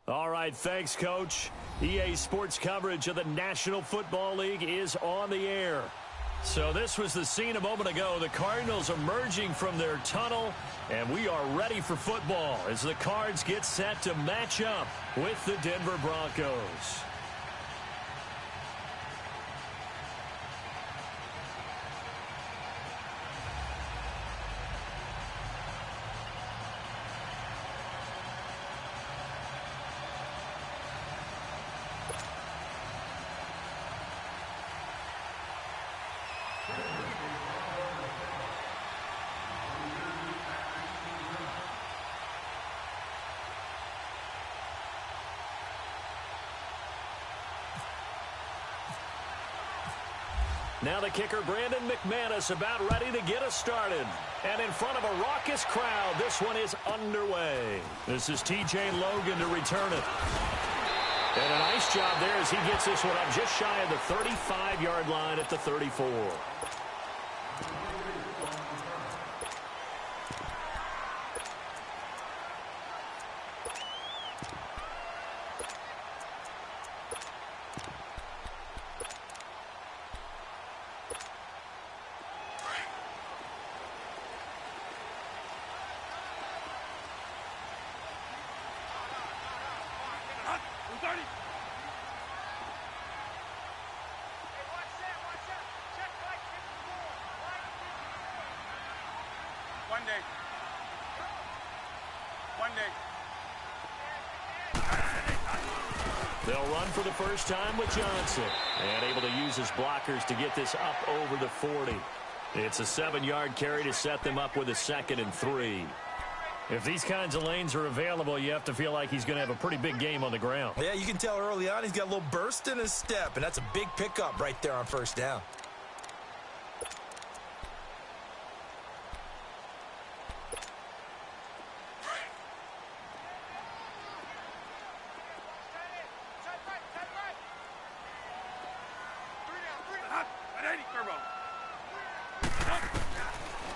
All right, thanks, Coach. EA Sports coverage of the National Football League is on the air. So this was the scene a moment ago. The Cardinals emerging from their tunnel, and we are ready for football as the Cards get set to match up with the Denver Broncos. Now the kicker, Brandon McManus, about ready to get us started. And in front of a raucous crowd, this one is underway. This is TJ Logan to return it. And a nice job there as he gets this one up just shy of the 35-yard line at the 34. They'll run for the first time with Johnson. And able to use his blockers to get this up over the 40. It's a 7-yard carry to set them up with a 2nd and 3. If these kinds of lanes are available, you have to feel like he's going to have a pretty big game on the ground. Yeah, you can tell early on he's got a little burst in his step, and that's a big pickup right there on first down.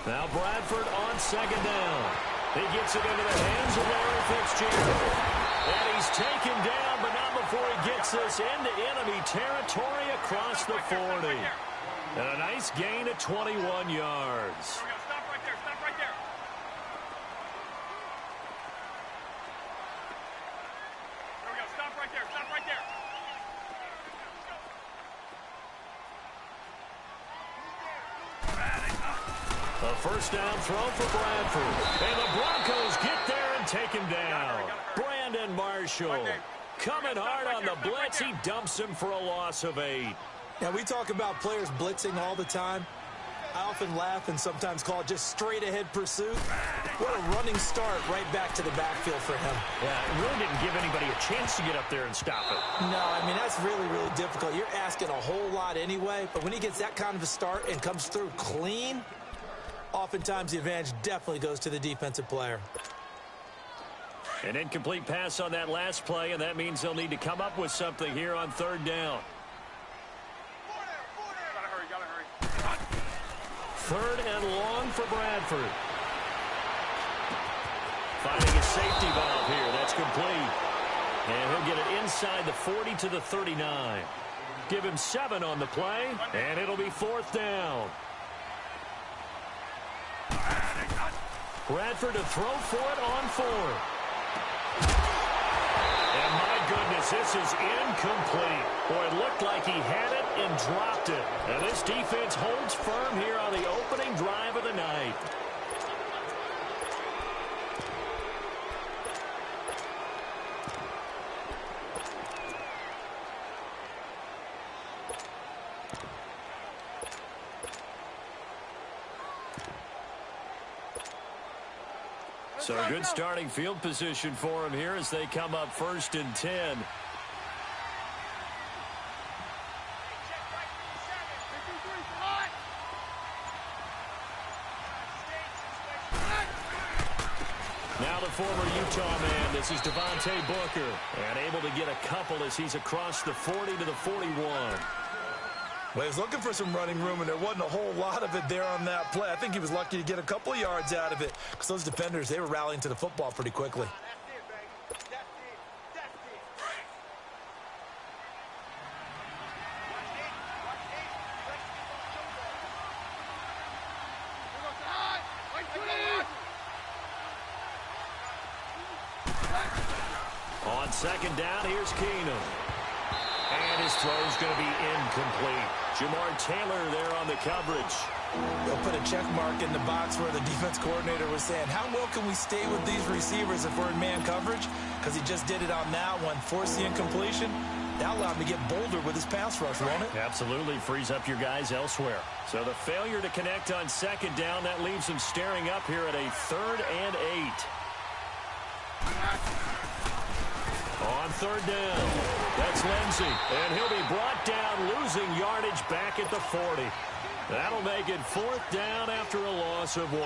Now Bradford on 2nd down. He gets it into the hands of Larry Fitzgerald. And he's taken down, but not before he gets this into enemy territory across the 40. And a nice gain of 21 yards. Stop right there. Stop right there. There we go. Stop right there. Stop right there. A first down throw for Bradford. And the Broncos get there and take him down. Brandon Marshall coming hard on the blitz. He dumps him for a loss of 8. Now, we talk about players blitzing all the time. I often laugh and sometimes call it just straight-ahead pursuit. What a running start right back to the backfield for him. Yeah, it really didn't give anybody a chance to get up there and stop it. No, I mean, that's really, really difficult. You're asking a whole lot anyway, but when he gets that kind of a start and comes through clean, oftentimes the advantage definitely goes to the defensive player. An incomplete pass on that last play, and that means they'll need to come up with something here on 3rd down. Gotta hurry. 3rd and long for Bradford. Finding a safety valve here. That's complete. And he'll get it inside the 40 to the 39. Give him 7 on the play, and it'll be 4th down. Bradford to throw for it on 4th. And my goodness, this is incomplete. Boy, it looked like he had it and dropped it. And this defense holds firm here on the opening drive of the night. So a good starting field position for him here as they come up 1st and 10. Now the former Utah man, this is Devontae Booker, and able to get a couple as he's across the 40 to the 41. Well, he was looking for some running room, and there wasn't a whole lot of it there on that play. I think he was lucky to get a couple of yards out of it because those defenders, they were rallying to the football pretty quickly. second down, here's Keenum. And his throw's going to be incomplete. Jamar Taylor there on the coverage. They'll put a check mark in the box where the defense coordinator was saying, how well can we stay with these receivers if we're in man coverage? Because he just did it on that one, forced the incompletion. That allowed him to get bolder with his pass rush, won't it? Absolutely, frees up your guys elsewhere. So the failure to connect on second down, that leaves him staring up here at a 3rd and 8. On third down, that's Lindsey, and he'll be brought down, losing yardage back at the 40. That'll make it 4th down after a loss of 1.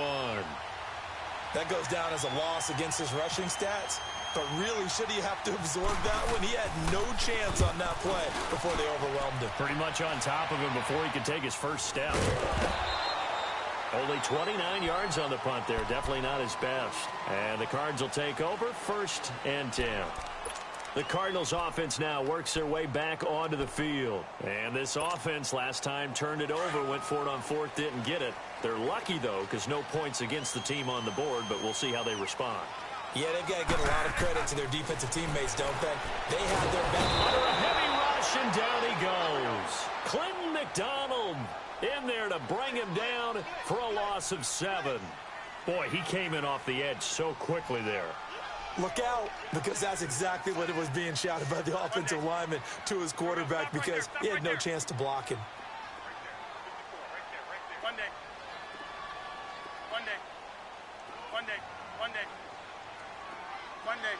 That goes down as a loss against his rushing stats. But really, should he have to absorb that one? He had no chance on that play before they overwhelmed him. Pretty much on top of him before he could take his first step. Only 29 yards on the punt there. Definitely not his best. And the Cards will take over, 1st and 10. The Cardinals offense now works their way back onto the field. And this offense last time turned it over, went for it on 4th, didn't get it. They're lucky, though, because no points against the team on the board, but we'll see how they respond. Yeah, they've got to give a lot of credit to their defensive teammates, don't they? They had their back. Under a heavy rush, and down he goes. Clinton McDonald in there to bring him down for a loss of 7. Boy, he came in off the edge so quickly there. Look out, because that's exactly what it was being shouted by the offensive lineman to his quarterback, because he had no chance to block him. One day. One day. One day. One day. One day.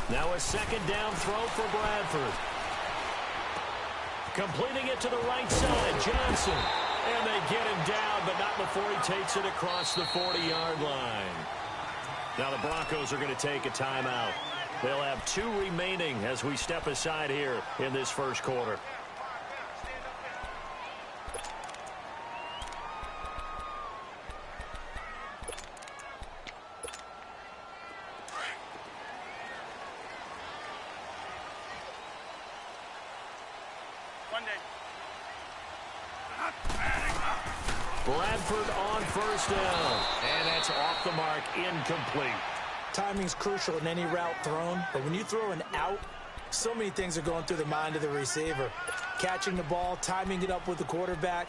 Now a second down throw for Bradford. Completing it to the right side, Johnson. And they get him down, but not before he takes it across the 40-yard line. Now the Broncos are going to take a timeout. They'll have 2 remaining as we step aside here in this first quarter. Bradford on first down, and that's off the mark, incomplete. Timing's crucial in any route thrown, but when you throw an out, so many things are going through the mind of the receiver. Catching the ball, timing it up with the quarterback.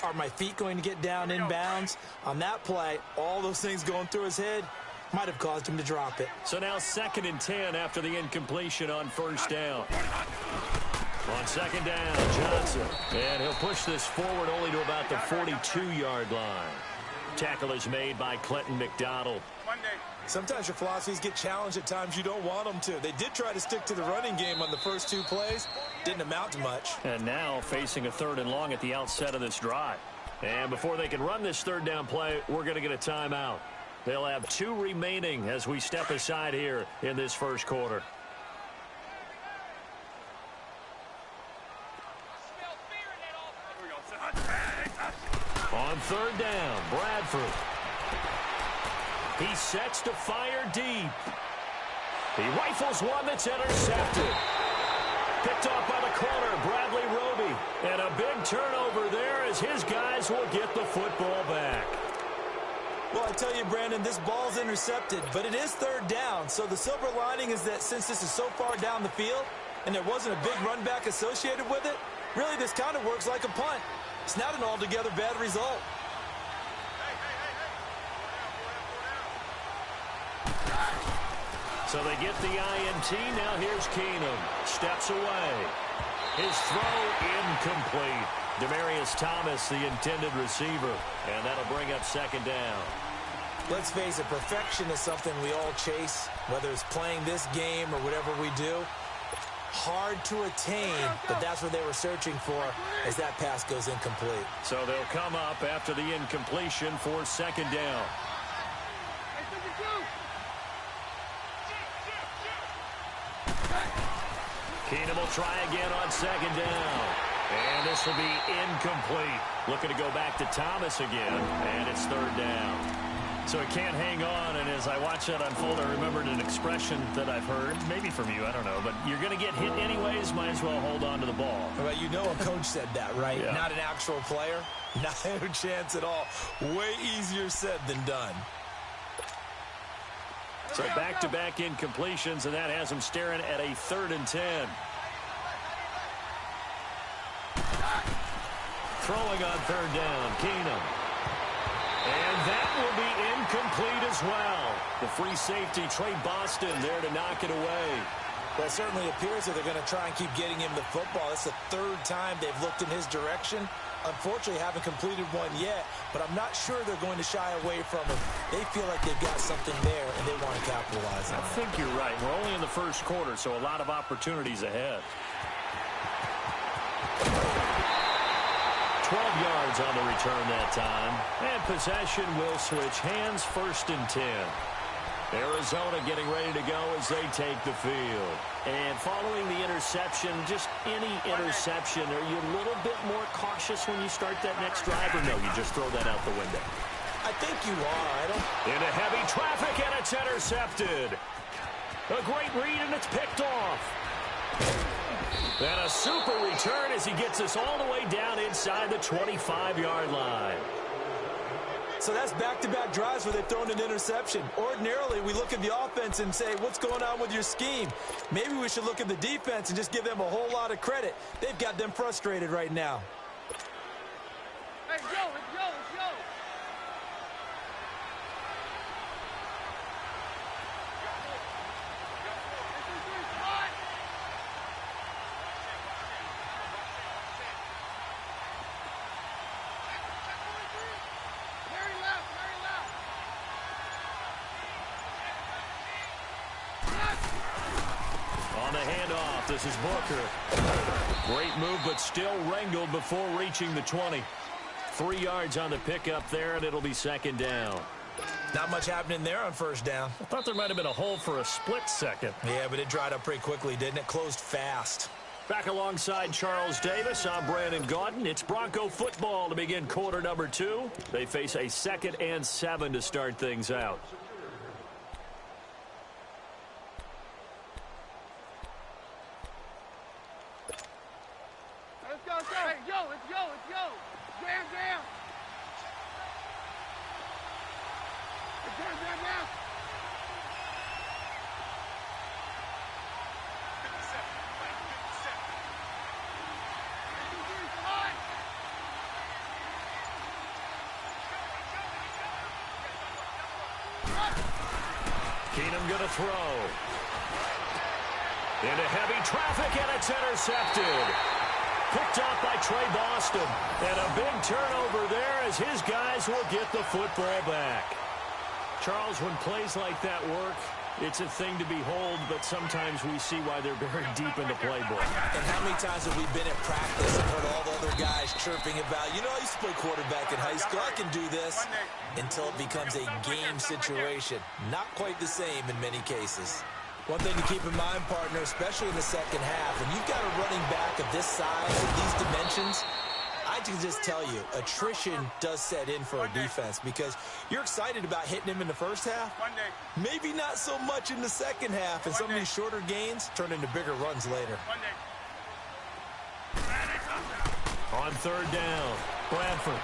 Are my feet going to get down inbounds? On that play, all those things going through his head might have caused him to drop it. So now 2nd and 10 after the incompletion on first down. On second down, Johnson. And he'll push this forward only to about the 42-yard line. Tackle is made by Clinton McDonald. Sometimes your philosophies get challenged at times you don't want them to. They did try to stick to the running game on the first 2 plays. Didn't amount to much. And now facing a 3rd and long at the outset of this drive. And before they can run this 3rd down play, we're going to get a timeout. They'll have 2 remaining as we step aside here in this first quarter. On 3rd down, Bradford. He sets to fire deep. He rifles one that's intercepted. Picked off by the corner, Bradley Roby. And a big turnover there as his guys will get the football back. Well, I tell you, Brandon, this ball's intercepted, but it is 3rd down. So the silver lining is that since this is so far down the field and there wasn't a big run back associated with it, really this kind of works like a punt. It's not an altogether bad result. So they get the INT. Now here's Keenum. Steps away. His throw incomplete. Demaryius Thomas, the intended receiver. And that'll bring up 2nd down. Let's face it, perfection is something we all chase, whether it's playing this game or whatever we do. Hard to attain, but that's what they were searching for as that pass goes incomplete. So they'll come up after the incompletion for 2nd down. Keenum will try again on 2nd down. And this will be incomplete. Looking to go back to Thomas again, and it's 3rd down. So it can't hang on, and as I watch that unfold, I remembered an expression that I've heard, maybe from you, I don't know, but you're going to get hit anyways, might as well hold on to the ball. Well, you know a coach said that, right? Yeah. Not an actual player. Not a chance at all. Way easier said than done. So back-to-back incompletions, and that has him staring at a 3rd and 10. Throwing on 3rd down, Keenum. And that will be incomplete as well. The free safety, Trey Boston, there to knock it away. Well, it certainly appears that they're going to try and keep getting him the football. It's the 3rd time they've looked in his direction. Unfortunately, haven't completed one yet, but I'm not sure they're going to shy away from him. They feel like they've got something there, and they want to capitalize on it. I think you're right. We're only in the 1st quarter, so a lot of opportunities ahead. 12 yards on the return that time. And possession will switch hands, 1st and 10. Arizona getting ready to go as they take the field. And following the interception, just any interception, are you a little bit more cautious when you start that next drive, or no, you just throw that out the window? I think you are. Into heavy traffic, and it's intercepted. A great read, and it's picked off. And a super return as he gets us all the way down inside the 25-yard line. So that's back-to-back drives where they've thrown an interception. Ordinarily, we look at the offense and say, what's going on with your scheme? Maybe we should look at the defense and just give them a whole lot of credit. They've got them frustrated right now. Hey, let's go, let's go. On the handoff, this is Booker. Great move, but still wrangled before reaching the 20. 3 yards on the pickup there, and it'll be 2nd down. Not much happening there on 1st down. I thought there might have been a hole for a split second. Yeah, but it dried up pretty quickly, didn't it? Closed fast. Back alongside Charles Davis, I'm Brandon Gaudin. It's Bronco football to begin quarter number 2. They face a 2nd and 7 to start things out. Let's go. Hey, let's go. Jam. Jam. Keenum going to throw. Into heavy traffic, and it's intercepted. Picked off by Trey Boston. And a big turnover there as his guys will get the football back. Charles, when plays like that work, it's a thing to behold, but sometimes we see why they're buried deep in the playbook. And how many times have we been at practice and heard all the other guys chirping about, you know, I used to play quarterback in high school. I can do this, until it becomes a game situation. Not quite the same in many cases. One thing to keep in mind, partner, especially in the 2nd half, when you've got a running back of this size, of these dimensions, I can just tell you, attrition does set in for a defense because you're excited about hitting him in the 1st half. Maybe not so much in the 2nd half, and some of these shorter gains turn into bigger runs later. On 3rd down, Bradford.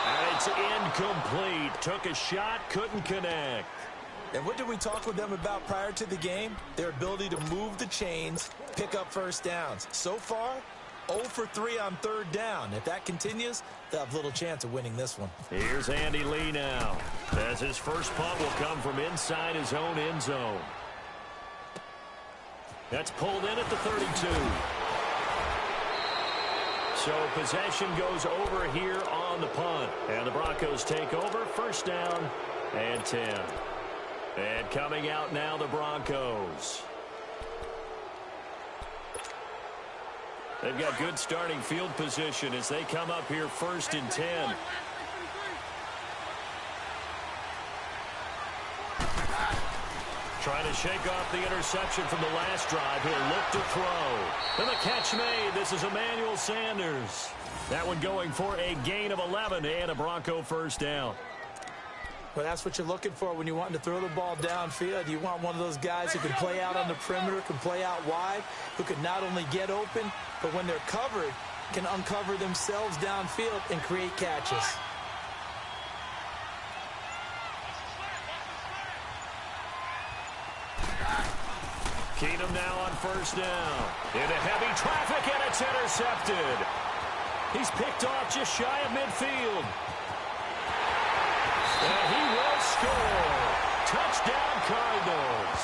And it's incomplete. Took a shot, couldn't connect. And what did we talk with them about prior to the game? Their ability to move the chains, pick up 1st downs. So far, 0 for 3 on 3rd down. If that continues, they'll have little chance of winning this one. Here's Andy Lee now, as his first punt will come from inside his own end zone. That's pulled in at the 32. So possession goes over here on the punt. And the Broncos take over, 1st down and 10. And coming out now, the Broncos. They've got good starting field position as they come up here 1st and 10. Trying to shake off the interception from the last drive. He'll look to throw. And the catch made. This is Emmanuel Sanders. That one going for a gain of 11 and a Bronco first down. Well, that's what you're looking for when you want to throw the ball downfield. You want one of those guys who can play out on the perimeter, can play out wide, who can not only get open, but when they're covered, can uncover themselves downfield and create catches. Keenum now on first down. Into heavy traffic, and it's intercepted. He's picked off just shy of midfield. And he will score. Touchdown, Cardinals.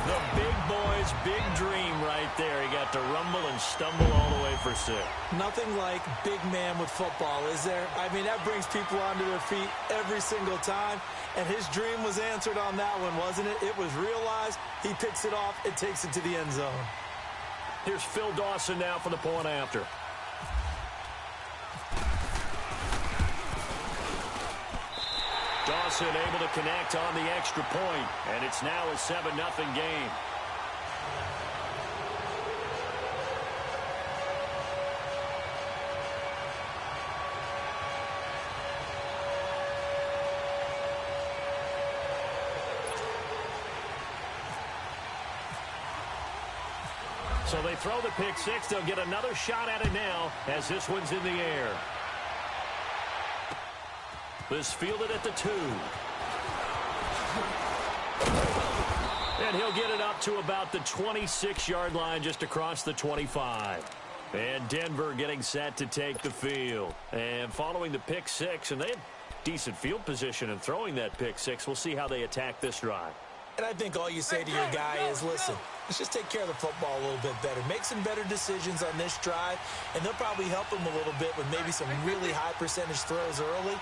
The big boy's big dream right there. He got to rumble and stumble all the way for 6. Nothing like big man with football, is there? I mean, that brings people onto their feet every single time. And his dream was answered on that one, wasn't it? It was realized. He picks it off and takes it to the end zone. Here's Phil Dawson now for the point after. Dawson able to connect on the extra point, and it's now a 7-0 game. So they throw the pick 6. They'll get another shot at it now as this one's in the air. This fielded at the 2. And he'll get it up to about the 26-yard line, just across the 25. And Denver getting set to take the field. And following the pick 6, and they had decent field position in throwing that pick 6. We'll see how they attack this drive. And I think all you say to your guy is, listen, let's just take care of the football a little bit better. Make some better decisions on this drive, and they'll probably help him a little bit with maybe some really high percentage throws early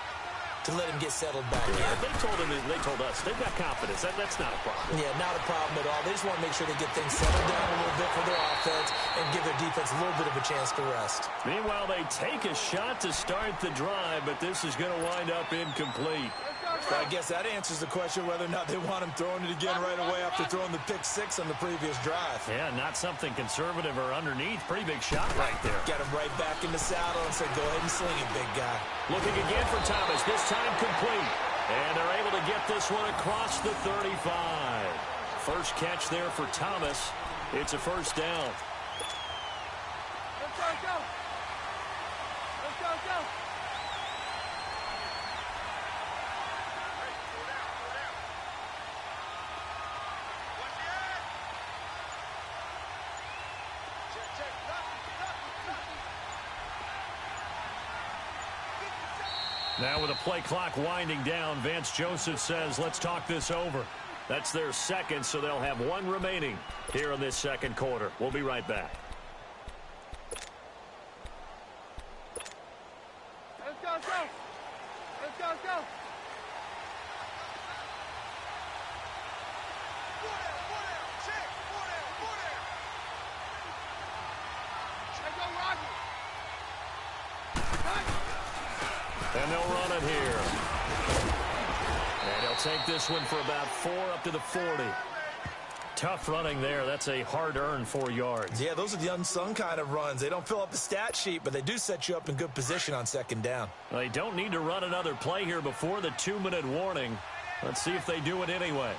to let him get settled back in. Yeah, they told us they've got confidence. That's not a problem. Yeah, not a problem at all. They just want to make sure they get things settled down a little bit for their offense and give their defense a little bit of a chance to rest. Meanwhile, they take a shot to start the drive, but this is going to wind up incomplete. I guess that answers the question whether or not they want him throwing it again right away after throwing the pick 6 on the previous drive. Yeah, not something conservative or underneath. Pretty big shot right there. Get him right back in the saddle and say, go ahead and sling it, big guy. Looking again for Thomas, this time complete. And they're able to get this one across the 35. First catch there for Thomas. It's a first down. Let's go. Let's go. Now with the play clock winding down, Vance Joseph says, let's talk this over. That's their second, so they'll have one remaining here in this second quarter. We'll be right back. Let's go. And they'll run it here. And he'll take this one for about 4 up to the 40. Tough running there. That's a hard-earned 4 yards. Yeah, those are the unsung kind of runs. They don't fill up the stat sheet, but they do set you up in good position on second down. They don't need to run another play here before the 2-minute warning. Let's see if they do it anyway.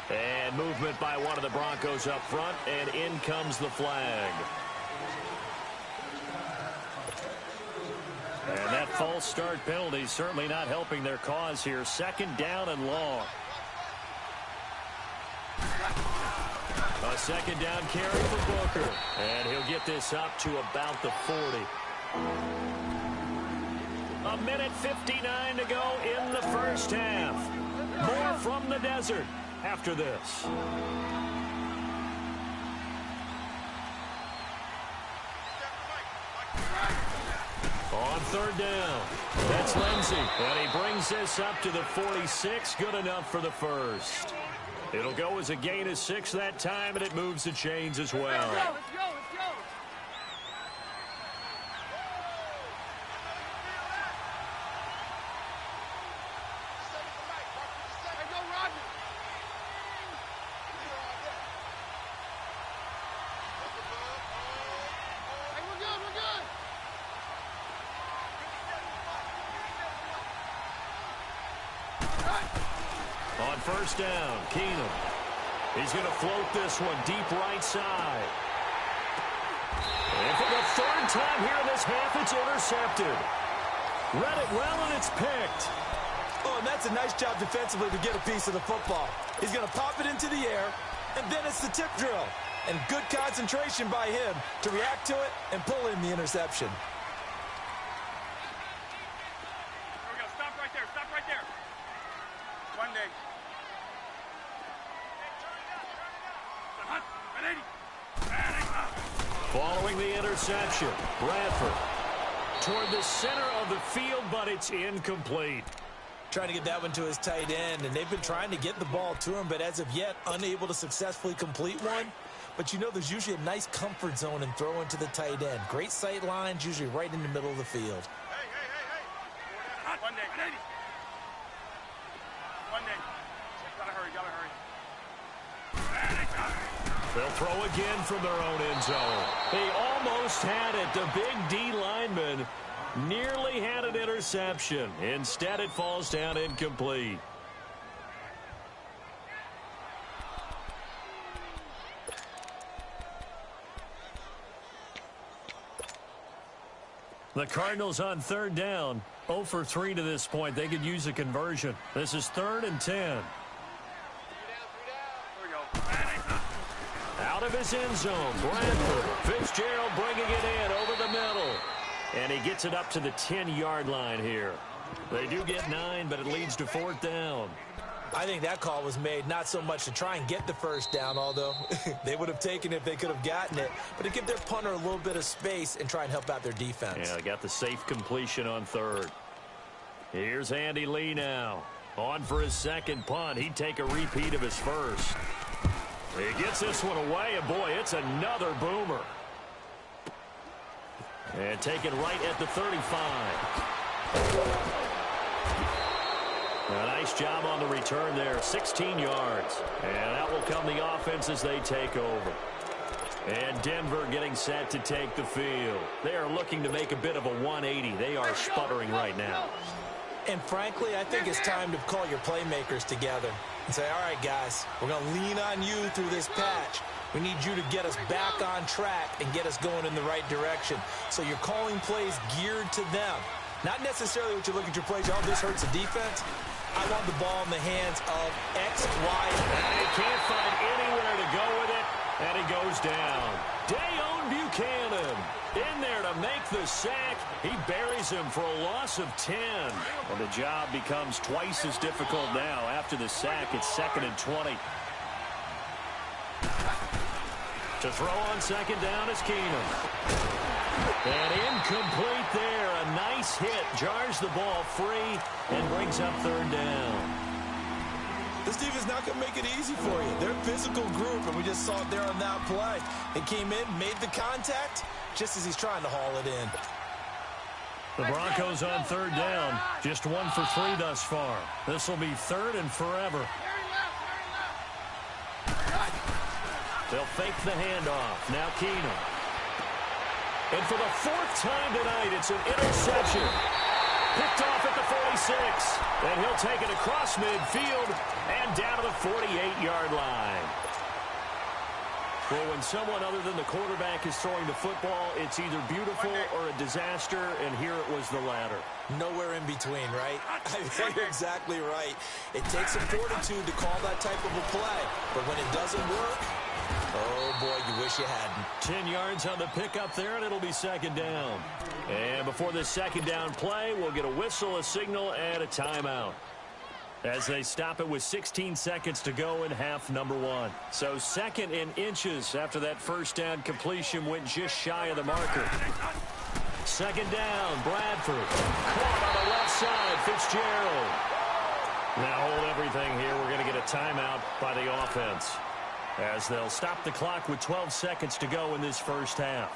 And movement by one of the Broncos up front, and in comes the flag. And that false start penalty certainly not helping their cause here. Second down and long. A second down carry for Booker. And he'll get this up to about the 40. A minute 59 to go in the first half. More from the desert after this. On third down, that's Lindsey. And he brings this up to the 46. Good enough for the first. It'll go as a gain of 6 that time, and it moves the chains as well. Let's go. first down. Keenum. He's going to float this one deep right side. And for the third time here in this half, it's intercepted. Read it well, and it's picked. Oh, and that's a nice job defensively to get a piece of the football. He's going to pop it into the air, and then it's the tip drill. And good concentration by him to react to it and pull in the interception. Here we go. Stop right there. Stop right there. One day. Following the interception, Bradford toward the center of the field, but it's incomplete. Trying to get that one to his tight end, and they've been trying to get the ball to him, but as of yet, unable to successfully complete one. But you know there's usually a nice comfort zone in throwing to the tight end. Great sight lines, usually right in the middle of the field. Hey. One day. One day. Gotta hurry. They'll throw again from their own end zone. They almost had it. The big D lineman nearly had an interception. Instead, it falls down incomplete. The Cardinals on third down. 0 for 3 to this point. They could use a conversion. This is 3rd and 10. Here we go. Out of his end zone, Bradford. Fitzgerald bringing it in over the middle. And he gets it up to the 10-yard line here. They do get 9, but it leads to 4th down. I think that call was made not so much to try and get the first down, although they would have taken it if they could have gotten it, but to give their punter a little bit of space and try and help out their defense. Yeah, they got the safe completion on 3rd. Here's Andy Lee now. On for his second punt. He'd take a repeat of his first. He gets this one away, and boy, it's another boomer. And taken right at the 35. A nice job on the return there, 16 yards. And that will come the offense as they take over. And Denver getting set to take the field. They are looking to make a bit of a 180. They are sputtering right now. And frankly, I think it's time to call your playmakers together and say, all right, guys, we're going to lean on you through this patch. We need you to get us back on track and get us going in the right direction. So you're calling plays geared to them. Not necessarily what you look at your plays, oh, this hurts the defense. I want the ball in the hands of X, Y, and he can't find anywhere to go with it, and he goes down. Dayon Buchanan in there to make the sack. He buries him for a loss of 10. And the job becomes twice as difficult now. After the sack, it's 2nd and 20. To throw on 2nd down is Keenum. And incomplete there. A nice hit. Jars the ball free and brings up 3rd down. This defense not going to make it easy for you. They're a physical group, and we just saw it there on that play. They came in, made the contact, just as he's trying to haul it in. The Broncos on 3rd down. Just 1 for 3 thus far. This will be 3rd and forever. They'll fake the handoff. Now Keenum. And for the 4th time tonight, it's an interception. Picked off at the 46. And he'll take it across midfield and down to the 48-yard line. Well, when someone other than the quarterback is throwing the football, it's either beautiful or a disaster, and here it was the latter. Nowhere in between, right? I think you're exactly right. It takes some fortitude to call that type of a play, but when it doesn't work, oh, boy, you wish you hadn't. 10 yards on the pickup there, and it'll be 2nd down. And before this 2nd down play, we'll get a whistle, a signal, and a timeout. As they stop it with 16 seconds to go in half number 1. So 2nd in inches after that first down completion went just shy of the marker. 2nd down, Bradford. Caught on the left side, Fitzgerald. Now hold everything here. We're going to get a timeout by the offense, as they'll stop the clock with 12 seconds to go in this first half.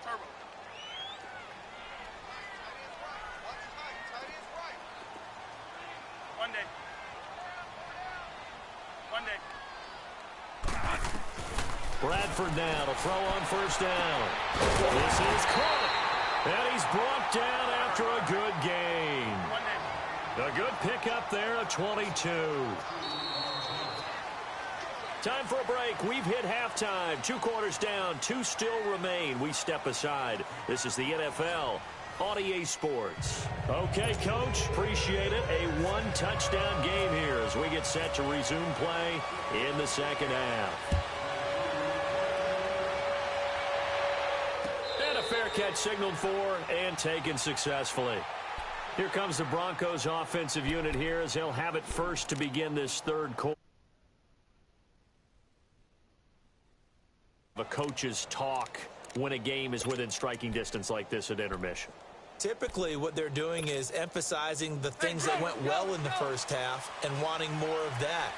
Turbo. One day. Bradford now to throw on first down. This is caught. And he's brought down after a good gain. A good pickup there of 22. Time for a break. We've hit halftime. 2 quarters down. 2 still remain. We step aside. This is the NFL on EA Sports. Okay, Coach. Appreciate it. A 1-touchdown game here as we get set to resume play in the second half. And a fair catch signaled for and taken successfully. Here comes the Broncos offensive unit here as they'll have it first to begin this third quarter. The coaches talk when a game is within striking distance like this at intermission. Typically, what they're doing is emphasizing the things that went well in the first half and wanting more of that.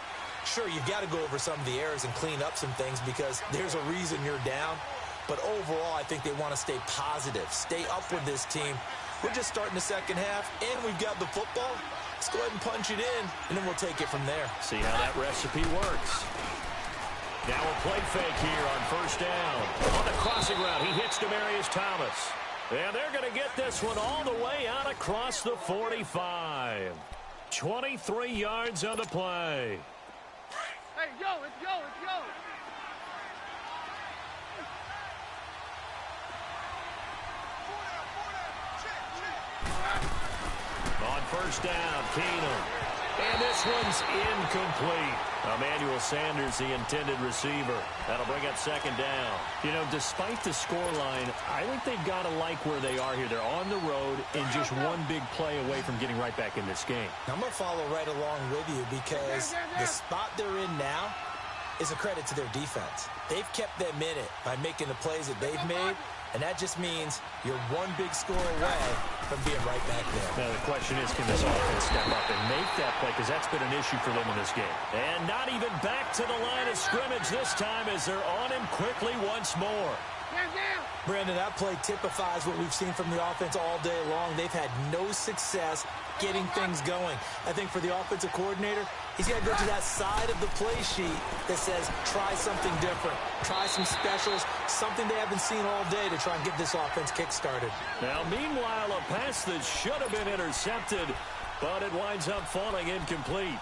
Sure, you've got to go over some of the errors and clean up some things because there's a reason you're down. But overall, I think they want to stay positive, stay up with this team. We're just starting the second half, and we've got the football. Let's go ahead and punch it in, and then we'll take it from there. See how that recipe works. Now a play fake here on first down. On the crossing route, he hits Demaryius Thomas. And they're going to get this one all the way out across the 45. 23 yards on the play. Hey, yo, it's yo, it's yo. On first down, Keenum. And this one's incomplete. Emmanuel Sanders, the intended receiver. That'll bring up second down. You know, despite the scoreline, I think they've got to like where they are here. They're on the road and just one big play away from getting right back in this game. I'm going to follow right along with you because the spot they're in now is a credit to their defense. They've kept them in it by making the plays that they've made, and that just means you're one big score away from being right back there. Now, the question is, can this offense step up and make that play? Because that's been an issue for them in this game. And not even back to the line of scrimmage this time as they're on him quickly once more. Brandon, that play typifies what we've seen from the offense all day long. They've had no success getting things going. I think for the offensive coordinator, he's got to go to that side of the play sheet that says try something different, try some specials, something they haven't seen all day to try and get this offense kick-started. Now, meanwhile, a pass that should have been intercepted, but it winds up falling incomplete.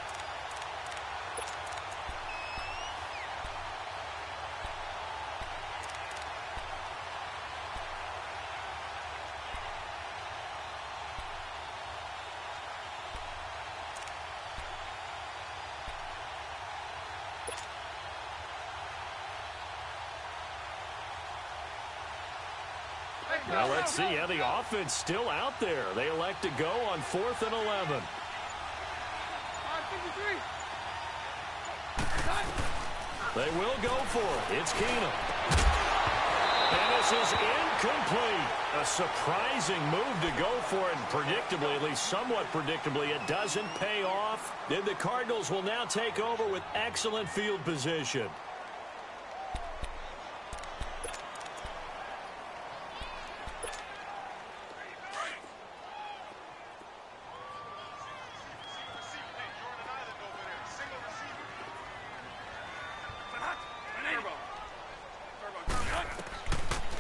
Now let's see how the offense still out there. They elect to go on 4th and 11. They will go for it. It's Keenum. And this is incomplete. A surprising move to go for it. And predictably, at least somewhat predictably, it doesn't pay off. Then the Cardinals will now take over with excellent field position.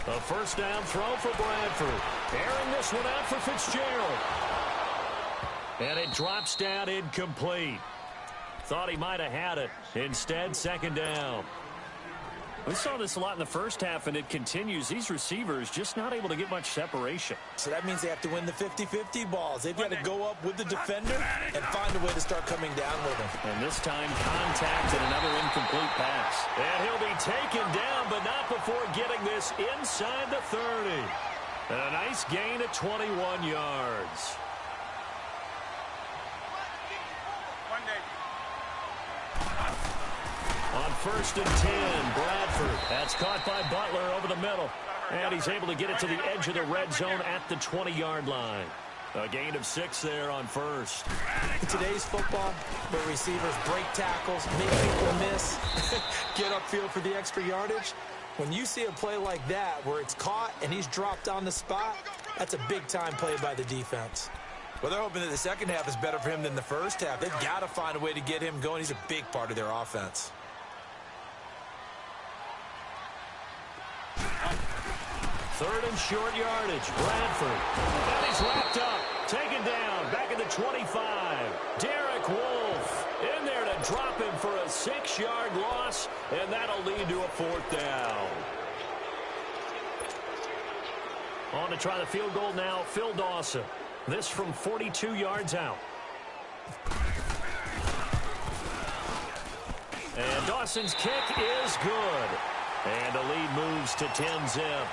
A first down throw for Bradford. Airing this one out for Fitzgerald. And it drops down incomplete. Thought he might have had it. Instead, second down. We saw this a lot in the first half, and it continues. These receivers just not able to get much separation. So that means they have to win the 50-50 balls. They've got to go up with the defender and find a way to start coming down with him. And this time, contact and another incomplete pass. And he'll be taken down, but not before getting this inside the 30. And a nice gain of 21 yards. On 1st and 10, Bradford. That's caught by Butler over the middle. And he's able to get it to the edge of the red zone at the 20-yard line. A gain of 6 there on first. In today's football, where receivers break tackles, make people miss, get upfield for the extra yardage, when you see a play like that where it's caught and he's dropped on the spot, that's a big-time play by the defense. Well, they're hoping that the second half is better for him than the first half. They've got to find a way to get him going. He's a big part of their offense. Third and short yardage. Bradford. And he's wrapped up. Taken down. Back at the 25. Derek Wolfe in there to drop him for a 6-yard loss. And that'll lead to a 4th down. On to try the field goal now, Phil Dawson. This from 42 yards out. And Dawson's kick is good. And the lead moves to 10-zip.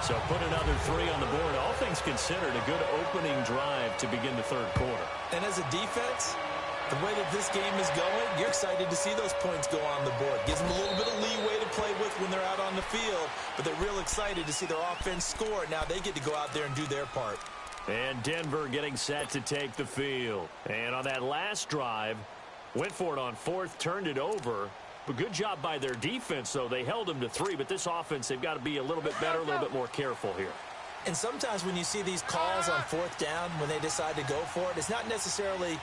So put another 3 on the board. All things considered, a good opening drive to begin the third quarter. And as a defense, the way that this game is going, you're excited to see those points go on the board. Gives them a little bit of leeway to play with when they're out on the field, but they're real excited to see their offense score. Now they get to go out there and do their part. And Denver getting set to take the field. And on that last drive, went for it on 4th, turned it over. But good job by their defense, though. They held them to 3, but this offense, they've got to be a little bit better, a little bit more careful here. And sometimes when you see these calls on 4th down, when they decide to go for it, it's not necessarily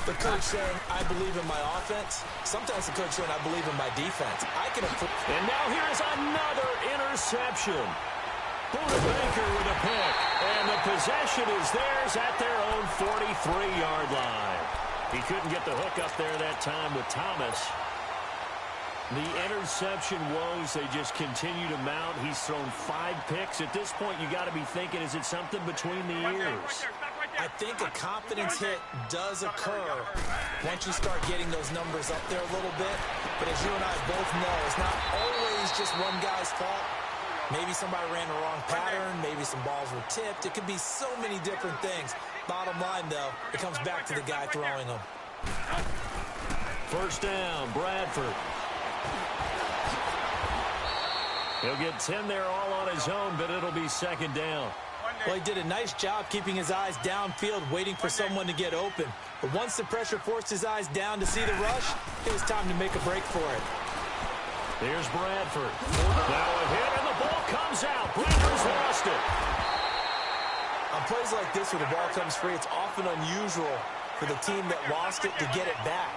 the coach saying, I believe in my offense. Sometimes the coach saying, I believe in my defense. And now here's another interception. Buda Baker with a pick. And the possession is theirs at their own 43-yard line. He couldn't get the hook up there that time with Thomas. The interception woes, they just continue to mount. He's thrown 5 picks. At this point, you got to be thinking, is it something between the ears? I think a confidence hit does occur once you start getting those numbers up there a little bit. But as you and I both know, it's not always just one guy's fault. Maybe somebody ran the wrong pattern. Maybe some balls were tipped. It could be so many different things. Bottom line, though, it comes back to the guy throwing them. First down, Bradford. He'll get 10 there all on his own, but it'll be second down. Well, he did a nice job keeping his eyes downfield, waiting for someone to get open. But once the pressure forced his eyes down to see the rush, it was time to make a break for it. Here's Bradford. Now a hit, and the ball comes out. Bradford's lost it. On plays like this where the ball comes free, it's often unusual for the team that lost it to get it back.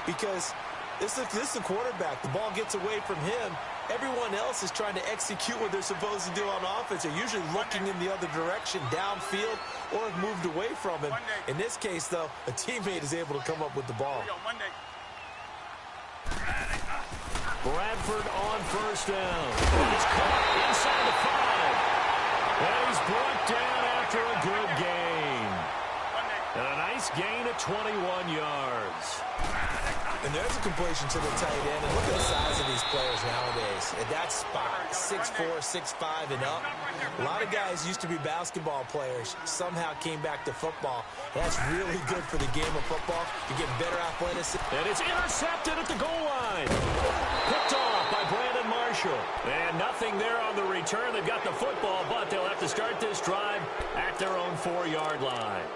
Because this is the quarterback. The ball gets away from him. Everyone else is trying to execute what they're supposed to do on offense. They're usually looking in the other direction, downfield, or have moved away from him. In this case, though, a teammate is able to come up with the ball. Bradford on first down. He's caught inside the 5. And he's brought down after a good gain. And a nice gain of 21 yards. And there's a completion to the tight end. And look at the size of these players nowadays. At that spot, 6'4", 6'5", and up. A lot of guys used to be basketball players. Somehow came back to football. That's really good for the game of football. You get better athleticism. And it's intercepted at the goal line. Picked off by Brandon Marshall. And nothing there on the return. They've got the football, but they'll have to start this drive at their own 4-yard line.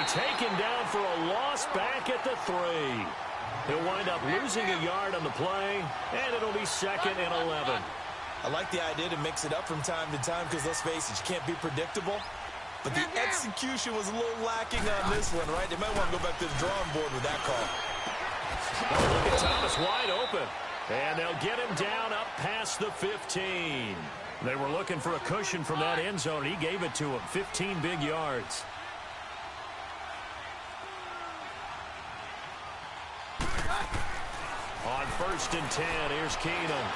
Taken down for a loss back at the 3. He'll wind up losing a yard on the play, and it'll be second and 11. I like the idea to mix it up from time to time because, let's face it, you can't be predictable. But the execution was a little lacking on this one, right? They might want to go back to the drawing board with that call. Oh, look at Thomas wide open. And they'll get him down up past the 15. They were looking for a cushion from that end zone, and he gave it to him. 15 big yards. On first and 10, here's Keenum.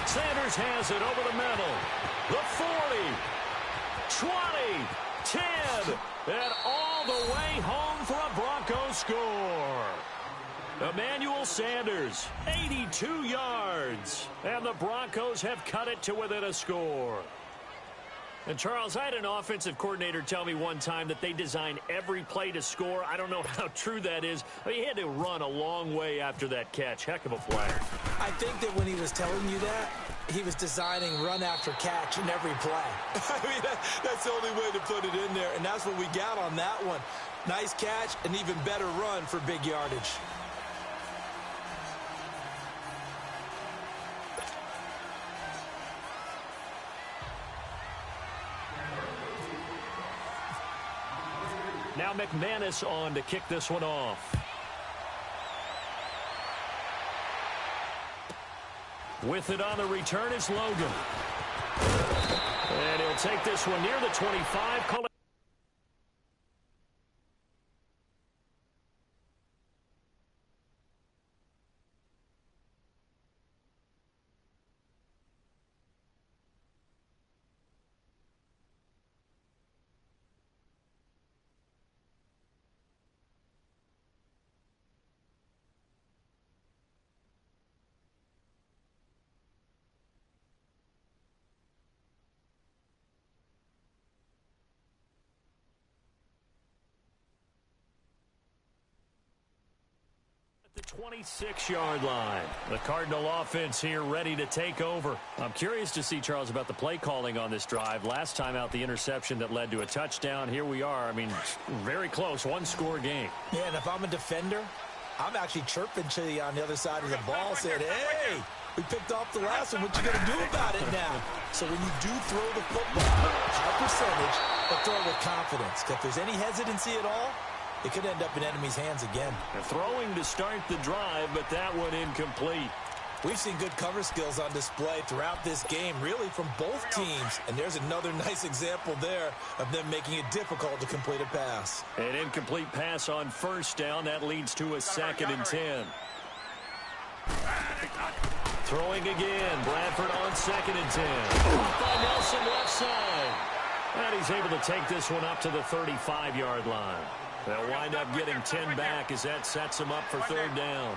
Sanders has it over the middle. The 40, 20, 10, and all the way home for a Broncos score. Emmanuel Sanders, 82 yards, and the Broncos have cut it to within a score. And, Charles, I had an offensive coordinator tell me one time that they design every play to score. I don't know how true that is, but he had to run a long way after that catch. Heck of a play. I think that when he was telling you that, he was designing run after catch in every play. I mean, that's the only way to put it in there, and that's what we got on that one. Nice catch, an even better run for big yardage. Now McManus on to kick this one off. With it on the return is Logan. And he'll take this one near the 25. Call it. The 26-yard line. The Cardinal offense here ready to take over. I'm curious to see, Charles, about the play calling on this drive. Last time out, the interception that led to a touchdown. Here we are. I mean, very close. One-score game. Yeah, and if I'm a defender, I'm actually chirping to you on the other side of the ball, saying, hey, we picked off the last one. What you going to do about it now? So when you do throw the football, high percentage, but throw it with confidence. If there's any hesitancy at all, it could end up in enemy's hands again. They're throwing to start the drive, but that one incomplete. We've seen good cover skills on display throughout this game, really from both teams. And there's another nice example there of them making it difficult to complete a pass. An incomplete pass on first down. That leads to a 2nd and 10. Throwing again. Bradford on 2nd and 10. By Nelson left side. And he's able to take this one up to the 35-yard line. They'll wind up getting 10 back as that sets them up for 3rd down.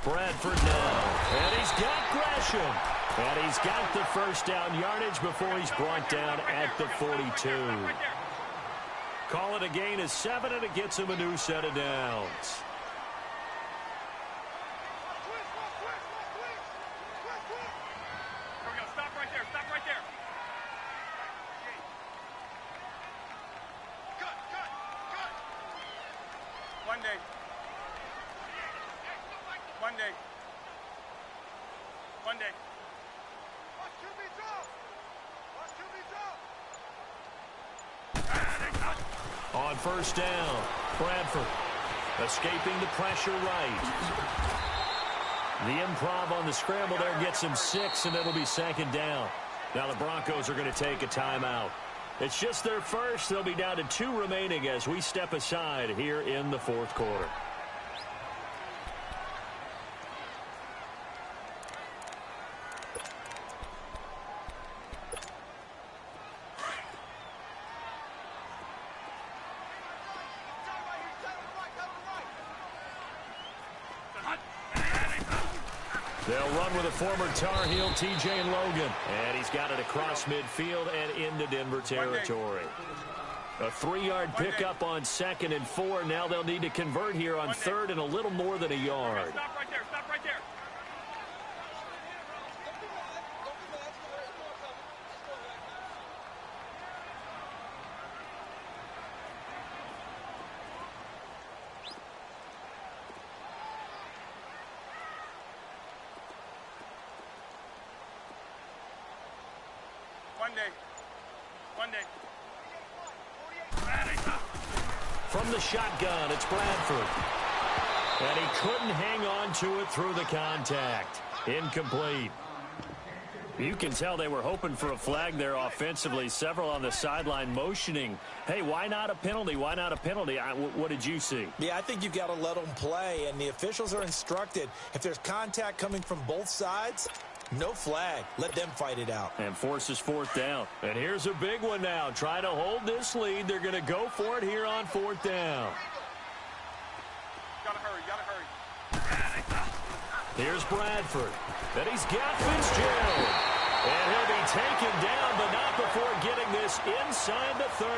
Bradford now, and he's got Gresham, and he's got the first down yardage before he's brought down at the 42. Call it a gain of 7, and it gets him a new set of downs. On first down, Bradford escaping the pressure right. The improv on the scramble there gets him 6, and it'll be 2nd down. Now the Broncos are going to take a timeout. It's just their first. They'll be down to 2 remaining as we step aside here in the 4th quarter. They'll run with a former Tar Heel, TJ Logan. And he's got it across midfield and into Denver territory. A 3-yard pickup on 2nd and 4. Now they'll need to convert here on 3rd and a little more than a yard. Stop right there. Stop right there. From the shotgun, it's Bradford. And he couldn't hang on to it through the contact. Incomplete. You can tell they were hoping for a flag there offensively. Several on the sideline motioning, hey, why not a penalty? Why not a penalty? What did you see? Yeah, I think you've got to let them play, and the officials are instructed. If there's contact coming from both sides, no flag. Let them fight it out. And forces fourth down. And here's a big one now. Trying to hold this lead. They're going to go for it here on fourth down. Gotta hurry, gotta hurry. Here's Bradford. And he's got Fitzgerald. And he'll be taken down, but not before getting this inside the 30.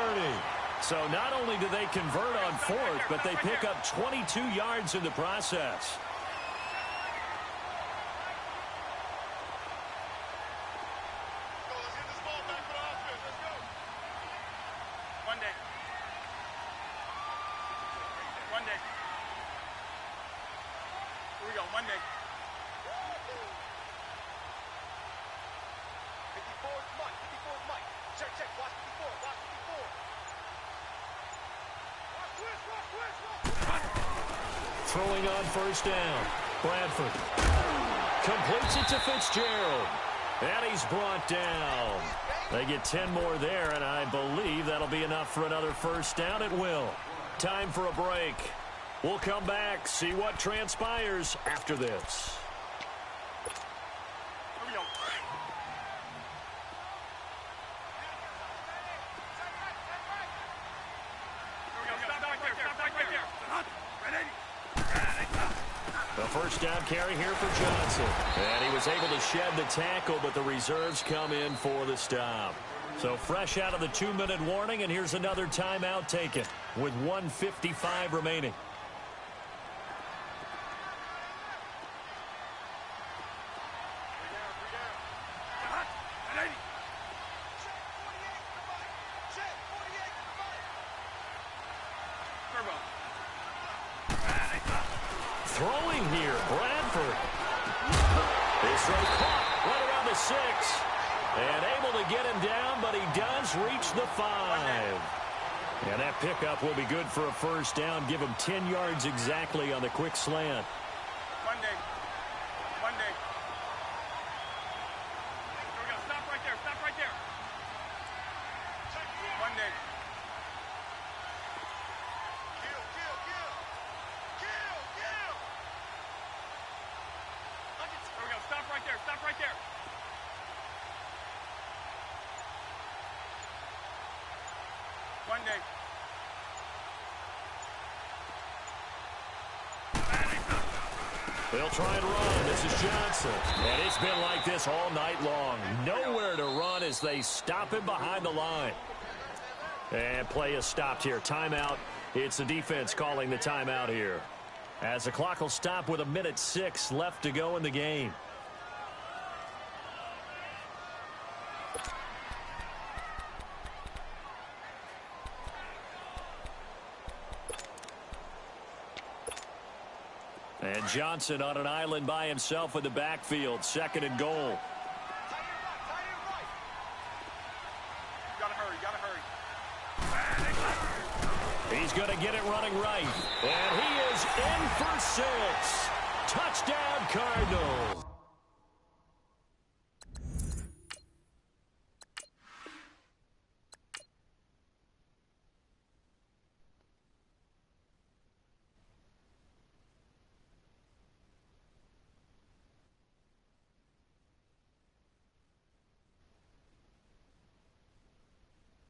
So not only do they convert on fourth, but they pick up 22 yards in the process. Throwing on first down. Bradford completes it to Fitzgerald. And he's brought down. They get 10 more there, and I believe that'll be enough for another first down. It will. Time for a break. We'll come back, see what transpires after this. First down carry here for Johnson. And he was able to shed the tackle, but the reserves come in for the stop. So fresh out of the 2-minute warning, and here's another timeout taken with 1:55 remaining. Throwing here, Bradford. His throw caught right around the 6. And able to get him down, but he does reach the 5. And that pickup will be good for a first down. Give him 10 yards exactly on the quick slant. Monday. Here we go. Stop right there. Stop right there. Monday. Stop right there. Stop right there. Monday. They'll try and run. This is Johnson. And it's been like this all night long. Nowhere to run as they stop him behind the line. And play is stopped here. Timeout. It's the defense calling the timeout here, as the clock will stop with 1:06 left to go in the game. And Johnson on an island by himself in the backfield. 2nd and goal. Gotta hurry, gotta hurry. He's going to get it running right. And he is in for 6. Touchdown, Cardinals.